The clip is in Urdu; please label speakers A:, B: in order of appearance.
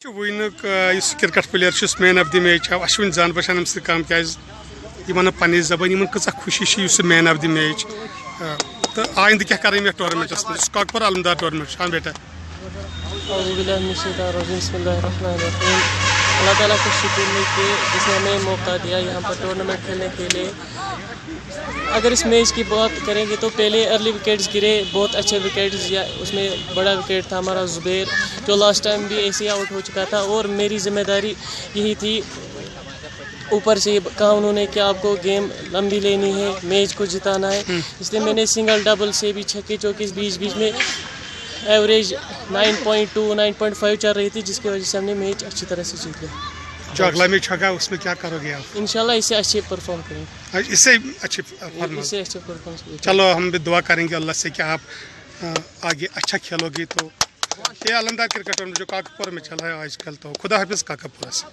A: ونیک cricket player man of the match آو اشون زان بچان امس کم کی پنہ زبان کچھ خوشی مین آف دی میچ تو آئندہ کیا کریں یہ ٹورنامنٹس میں کاکپور عالمدار ٹورنامنٹ ہاں بیٹا
B: بسم اللہ الرحمن الرحیم. اللہ تعالیٰ کا شکر ہے کہ جس نے ہمیں موقع دیا یہاں پر ٹورنامنٹ کھیلنے کے لیے. اگر اس میچ کی بات کریں گے تو پہلے ارلی وکٹس گرے, بہت اچھے وکٹس, یا اس میں بڑا وکٹ تھا ہمارا زبیر جو لاسٹ ٹائم بھی ایسے ہی آؤٹ ہو چکا تھا, اور میری ذمہ داری یہی تھی. اوپر سے کہا انہوں نے کہ آپ کو گیم لمبی لینی ہے, میچ کو جتانا ہے, اس لیے میں نے سنگل ڈبل سے بھی چھکے چوکے بیچ میں ایوریج 9.2 9.5 چل رہی تھی, جس کی وجہ سے ہم نے میچ اچھی طرح سے جیت لیا.
A: جو اگلا میچ ہوگا اس میں کیا کرو گے آپ؟
B: انشاءاللہ اس سے اچھے پرفارم کریں گے,
A: اس سے اچھے
B: پرفارمنس.
A: چلو ہم بھی دعا کریں گے اللہ سے کہ آپ آگے اچھا کھیلو گی. تو یہ عالمدار کرکٹ جو کاکپور میں چل رہا ہے آج کل, تو خدا حافظ کاکپور سے.